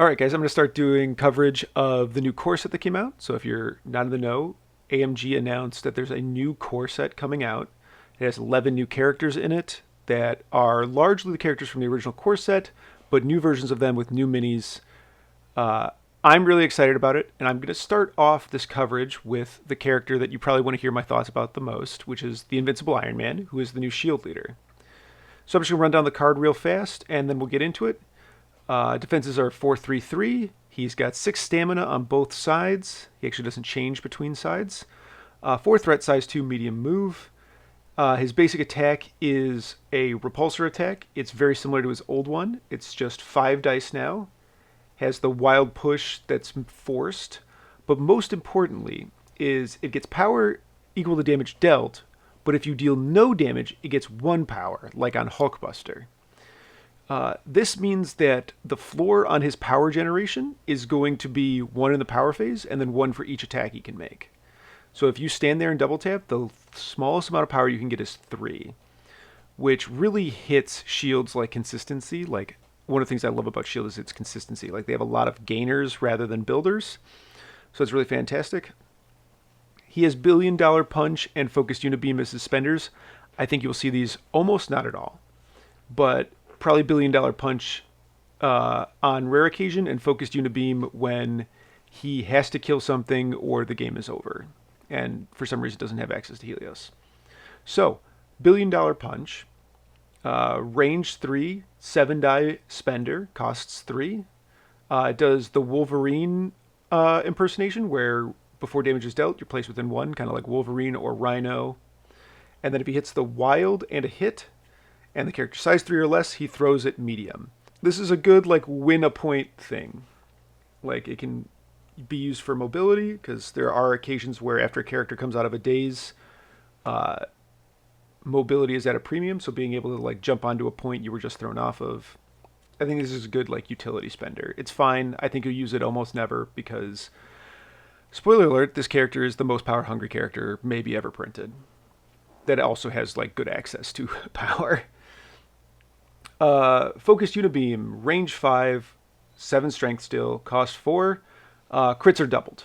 All right, guys, I'm going to start doing coverage of the new core set that came out. So if you're not in the know, AMG announced that there's a new core set coming out. It has 11 new characters in it that are largely the characters from the original core set, but new versions of them with new minis. Uh, I'm really excited about it, and I'm going to start off this coverage with the character that you probably want to hear my thoughts about the most, which is the Invincible Iron Man, who is the new shield leader. So I'm just going to run down the card real fast, and then we'll get into it. Defenses are 4-3-3. He's got 6 stamina on both sides. He actually doesn't change between sides. 4 threat, size 2, medium move. His basic attack is a repulsor attack. It's very similar to his old one. It's just 5 dice now. Has the wild push that's forced. But most importantly is it gets power equal to damage dealt, but if you deal no damage, it gets 1 power, like on Hulkbuster. This means that the floor on his power generation is going to be 1 in the power phase and then 1 for each attack he can make. So if you stand there and double tap, the smallest amount of power you can get is 3, which really hits shields like consistency. Like, one of the things I love about shield is its consistency. Like, they have a lot of gainers rather than builders, so it's really fantastic. He has Billion Dollar Punch and Focused Unibeam as suspenders. I think you'll see these almost not at all, but probably Billion Dollar Punch on rare occasion, and Focused Unibeam when he has to kill something or the game is over and for some reason doesn't have access to Helios. So, Billion Dollar Punch, range 3, 7 die spender, costs 3. It does the Wolverine impersonation, where before damage is dealt, you're placed within 1, kind of like Wolverine or Rhino. And then if he hits the wild and a hit, and the character size 3 or less, he throws it medium. This is a good, like, win a point thing. Like, it can be used for mobility, because there are occasions where after a character comes out of a daze, mobility is at a premium, so being able to, like, jump onto a point you were just thrown off of. I think this is a good, like, utility spender. It's fine. I think you'll use it almost never, because, spoiler alert, this character is the most power-hungry character maybe ever printed. That also has, like, good access to power. Focused Unibeam, range 5, 7 strength still, cost 4. Crits are doubled.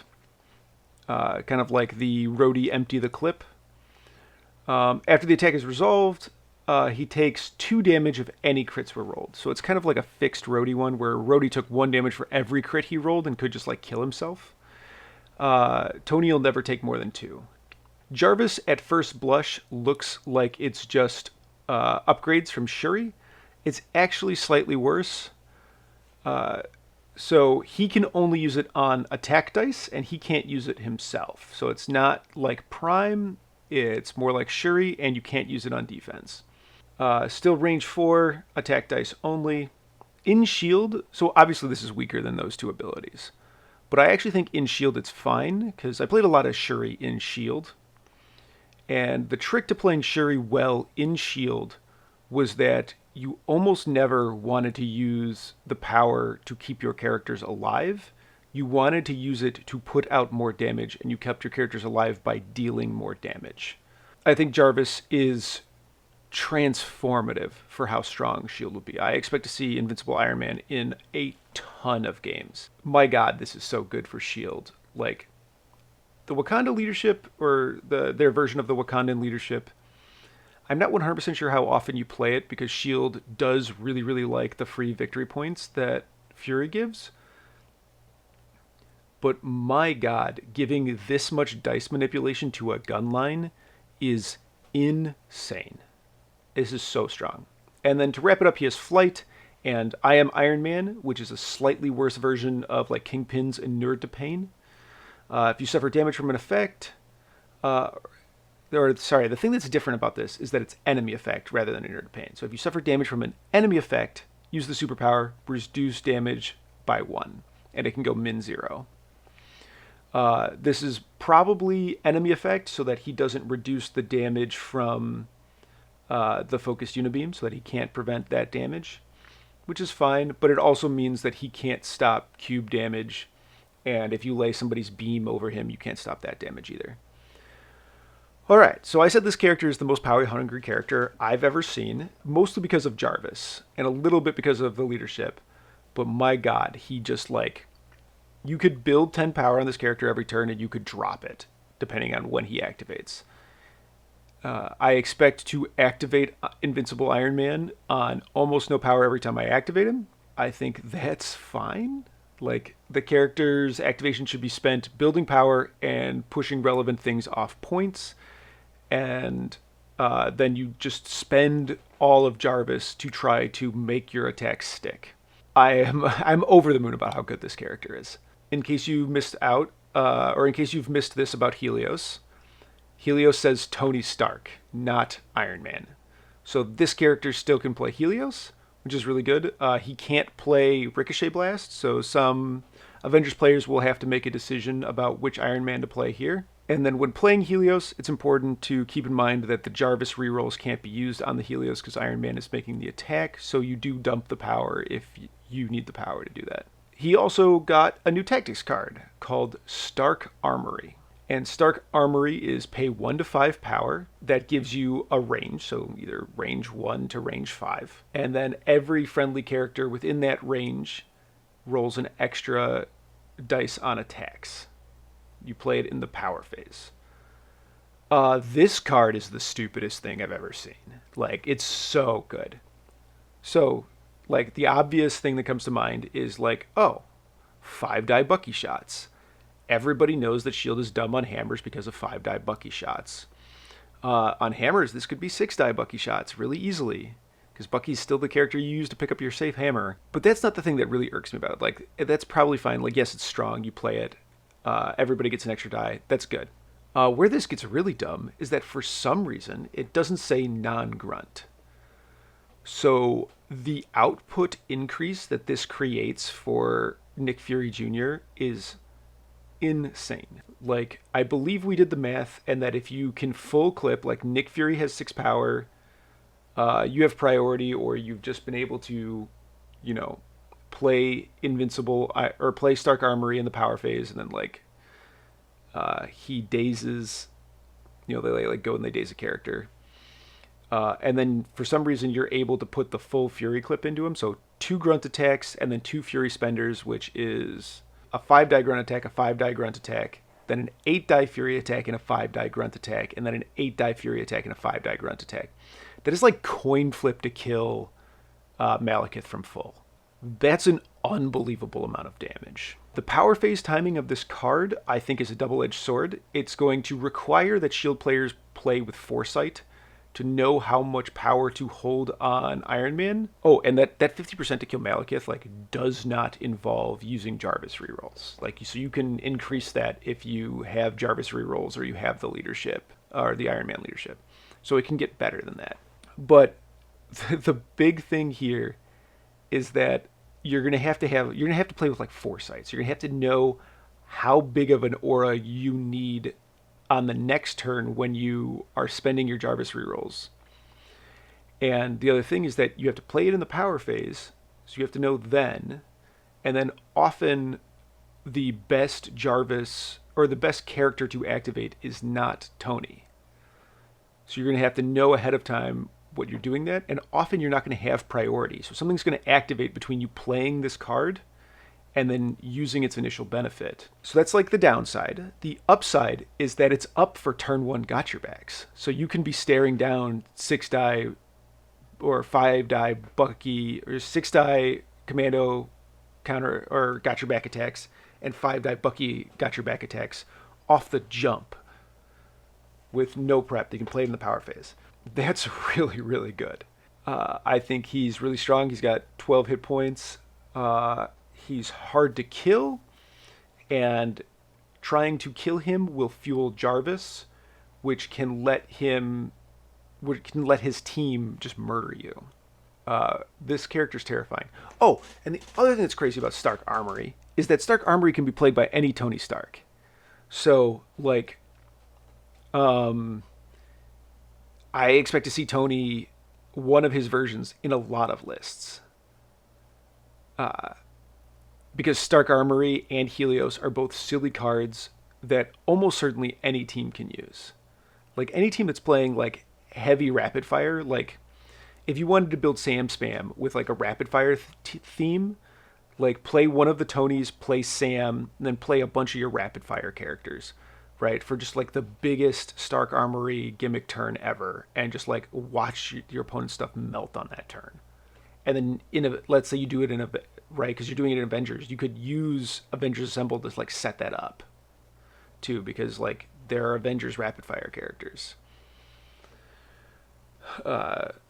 Kind of like the Rhodey Empty the Clip. After the attack is resolved, he takes 2 damage if any crits were rolled. So it's kind of like a fixed Rhodey one, where Rhodey took 1 damage for every crit he rolled and could just, like, kill himself. Tony will never take more than 2. Jarvis, at first blush, looks like it's just upgrades from Shuri. It's actually slightly worse. So he can only use it on attack dice, and he can't use it himself. So it's not like Prime, it's more like Shuri, and you can't use it on defense. Still range 4, attack dice only. In shield, so obviously this is weaker than those 2 abilities. But I actually think in shield it's fine, because I played a lot of Shuri in shield. And the trick to playing Shuri well in shield was that you almost never wanted to use the power to keep your characters alive. You wanted to use it to put out more damage, and you kept your characters alive by dealing more damage. I think Jarvis is transformative for how strong shield will be. I expect to see Invincible Iron Man in a ton of games. My god, this is so good for shield. Like, the Wakanda leadership, or their version of the Wakandan leadership, I'm not 100% sure how often you play it, because shield does really, really like the free victory points that Fury gives. But my god, giving this much dice manipulation to a gun line is insane. This is so strong. And then to wrap it up, he has Flight and I Am Iron Man, which is a slightly worse version of, like, Kingpin's Inured to Pain. If you suffer damage from an effect, the thing that's different about this is that it's enemy effect rather than Inured to Pain. So if you suffer damage from an enemy effect, use the superpower, reduce damage by 1, and it can go min 0. This is probably enemy effect, so that he doesn't reduce the damage from the Focused Unibeam, so that he can't prevent that damage, which is fine, but it also means that he can't stop cube damage, and if you lay somebody's beam over him, you can't stop that damage either. Alright, so I said this character is the most power-hungry character I've ever seen, mostly because of Jarvis, and a little bit because of the leadership. but my God, he just like you could build 10 power on this character every turn, and you could drop it depending on when he activates. I expect to activate Invincible Iron Man on almost no power every time I activate him. I think that's fine. Like, the character's activation should be spent building power and pushing relevant things off points, and then you just spend all of Jarvis to try to make your attacks stick. I'm over the moon about how good this character is. In case you missed out, or in case you've missed this about Helios, Helios says Tony Stark, not Iron Man. So this character still can play Helios, which is really good. He can't play Ricochet Blast, so some Avengers players will have to make a decision about which Iron Man to play here. And then when playing Helios, it's important to keep in mind that the Jarvis rerolls can't be used on the Helios because Iron Man is making the attack, so you do dump the power if you need the power to do that. He also got a new tactics card called Stark Armory. And Stark Armory is pay 1 to 5 power. That gives you a range, so either range 1 to range 5. And then every friendly character within that range rolls an extra dice on attacks. You play it in the power phase. This card is the stupidest thing I've ever seen. Like, it's so good. So, like, the obvious thing that comes to mind is like, oh, 5-die Bucky shots. Everybody knows that shield is dumb on hammers because of 5-die Bucky shots. On hammers, this could be 6-die Bucky shots really easily, because Bucky's still the character you use to pick up your safe hammer. But that's not the thing that really irks me about it. Like, that's probably fine. Like, yes, it's strong. You play it. Everybody gets an extra die. That's good. Where this gets really dumb is that for some reason, it doesn't say non-grunt. So the output increase that this creates for Nick Fury Jr. is insane. Like, I believe we did the math, and that if you can full clip, like Nick Fury has 6 power, you have priority, or you've just been able to, play Invincible, or play Stark Armory in the power phase, and then, like, he dazes, they like go and they daze a character. And then for some reason you're able to put the full Fury clip into him. So 2 grunt attacks and then 2 Fury spenders, which is a 5-die grunt attack, a 5-die grunt attack, then an 8-die Fury attack and a 5-die grunt attack, and then an 8-die Fury attack and a 5-die grunt attack. That is like coin flip to kill Malekith from full. That's an unbelievable amount of damage. The power phase timing of this card, I think, is a double-edged sword. It's going to require that shield players play with foresight to know how much power to hold on Iron Man. Oh, and that 50% to kill Malekith, like, does not involve using Jarvis rerolls. Like, so you can increase that if you have Jarvis rerolls or you have the leadership, or the Iron Man leadership. So it can get better than that. But the big thing here is that you're gonna have to play with like foresight. So you're gonna have to know how big of an aura you need on the next turn when you are spending your Jarvis rerolls. And the other thing is that you have to play it in the power phase, so you have to know then. And then often the best Jarvis, or the best character to activate, is not Tony. So you're going to have to know ahead of time what you're doing that, and often you're not going to have priority. So something's going to activate between you playing this card and then using its initial benefit. So that's like the downside. The upside is that it's up for turn 1 gotcha backs. So you can be staring down 6-die or 5-die Bucky, or 6-die Commando counter or gotcha back attacks, and 5-die Bucky gotcha back attacks off the jump with no prep. They can play it in the power phase. That's really, really good. I think he's really strong. He's got 12 hit points. He's hard to kill, and trying to kill him will fuel Jarvis, which can let his team just murder you. This character's terrifying. Oh, and the other thing that's crazy about Stark Armory is that Stark Armory can be played by any Tony Stark. So, like, I expect to see Tony, one of his versions, in a lot of lists. Because Stark Armory and Helios are both silly cards that almost certainly any team can use. Like, any team that's playing, like, heavy rapid fire, like, if you wanted to build Sam Spam with, like, a rapid fire theme, Like play one of the Tonys, play Sam, and then play a bunch of your rapid fire characters, right? For just like the biggest Stark Armory gimmick turn ever, and just like watch your opponent's stuff melt on that turn. And then let's say you do it in a right because you're doing it in Avengers, you could use Avengers Assemble to like set that up too, because like there are Avengers rapid fire characters.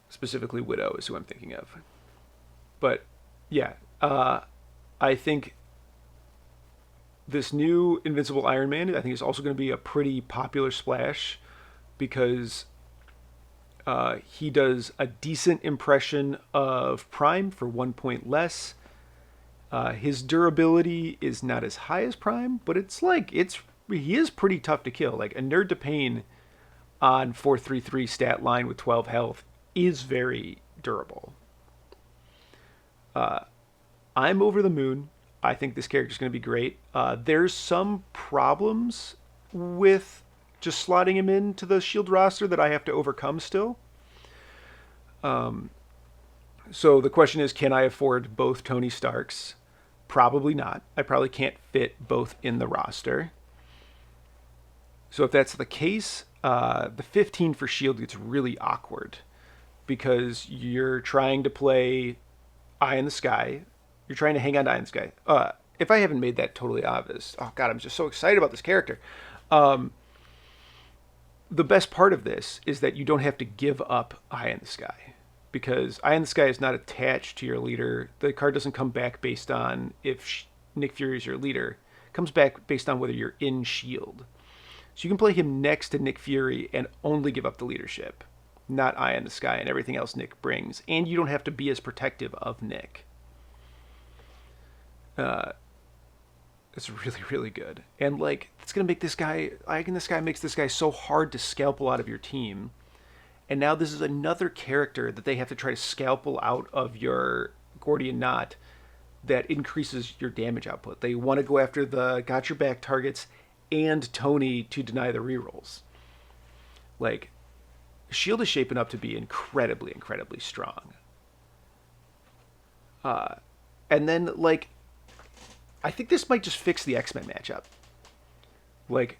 Specifically, Widow is who I'm thinking of. But yeah, I think this new Invincible Iron Man, I think, is also going to be a pretty popular splash because he does a decent impression of Prime for 1 point less. His durability is not as high as Prime, but he is pretty tough to kill. Like a Nerd to Pain on 433 stat line with 12 health is very durable. I'm over the moon. I think this character is going to be great. There's some problems with just slotting him into the Shield roster that I have to overcome still. So the question is, can I afford both Tony Starks? Probably not. I probably can't fit both in the roster. So if that's the case, the 15 for Shield gets really awkward because you're trying to play Eye in the Sky. You're trying to hang on to Eye in the Sky. If I haven't made that totally obvious, oh god, I'm just so excited about this character. The best part of this is that you don't have to give up Eye in the Sky because Eye in the Sky is not attached to your leader. The card doesn't come back based on if Nick Fury is your leader. It comes back based on whether you're in Shield. So you can play him next to Nick Fury and only give up the leadership, not Eye in the Sky and everything else Nick brings. And you don't have to be as protective of Nick. It's really, really good. And like, it's going to make this guy, Eye in the Sky makes this guy so hard to scalpel out of your team. And now this is another character that they have to try to scalpel out of your Gordian Knot that increases your damage output. They want to go after the got your back targets and Tony to deny the rerolls. Like, Shield is shaping up to be incredibly, incredibly strong. And then, like, I think this might just fix the X-Men matchup. Like,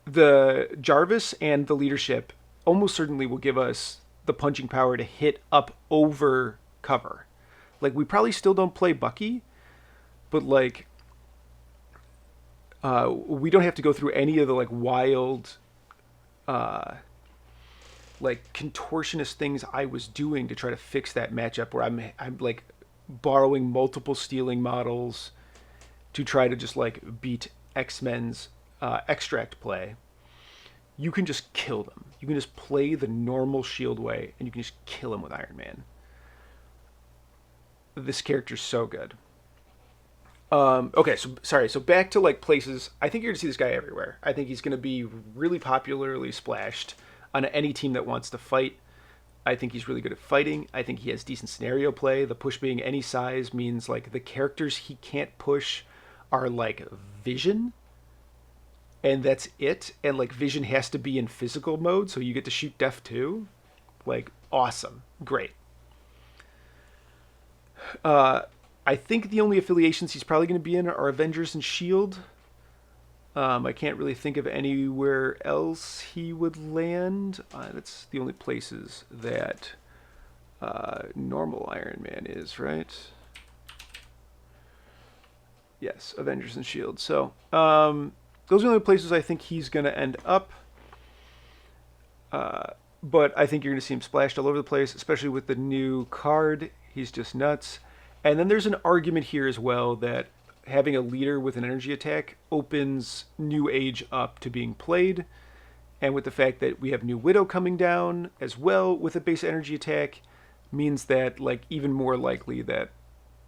the Jarvis and the leadership almost certainly will give us the punching power to hit up over cover. Like, we probably still don't play Bucky, but, like, we don't have to go through any of the, like, wild, like, contortionist things I was doing to try to fix that matchup where I'm like, borrowing multiple stealing models to try to just, like, beat X-Men's extract play. You can just kill them. You can just play the normal Shield way, and you can just kill him with Iron Man. This character's so good. Okay, so sorry. So back to like places. I think you're gonna see this guy everywhere. I think he's gonna be really popularly splashed on any team that wants to fight. I think he's really good at fighting. I think he has decent scenario play. The push being any size means like the characters he can't push are like Vision, and that's it. And like Vision has to be in physical mode, so you get to shoot Def too. Like awesome, great. I think the only affiliations he's probably going to be in are Avengers and Shield. I can't really think of anywhere else he would land. That's the only places that normal Iron Man is, right? Yes, Avengers and Shield. So those are the only places I think he's going to end up. But I think you're going to see him splashed all over the place, especially with the new card. He's just nuts. And then there's an argument here as well that having a leader with an energy attack opens New Age up to being played. And with the fact that we have New Widow coming down as well with a base energy attack means that like even more likely that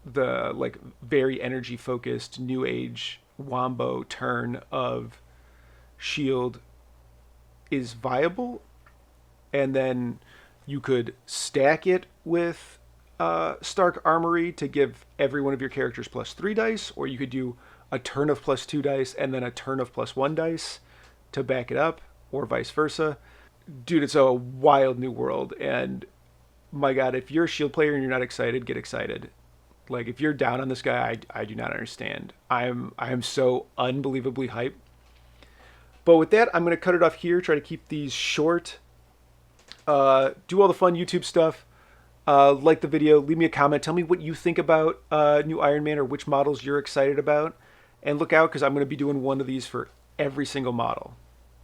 the like very energy focused New Age wombo turn of Shield is viable. And then you could stack it with Stark Armory to give every one of your characters +3 dice, or you could do a turn of +2 dice and then a turn of +1 dice to back it up, or vice versa. Dude, it's a wild new world, and my god, if you're a Shield player and you're not excited, get excited. Like if you're down on this guy, I do not understand. I am so unbelievably hyped. But with that, I'm going to cut it off here. Try to keep these short. Do all the fun YouTube stuff. Like the video. Leave me a comment. Tell me what you think about new Iron Man or which models you're excited about. And look out because I'm going to be doing one of these for every single model.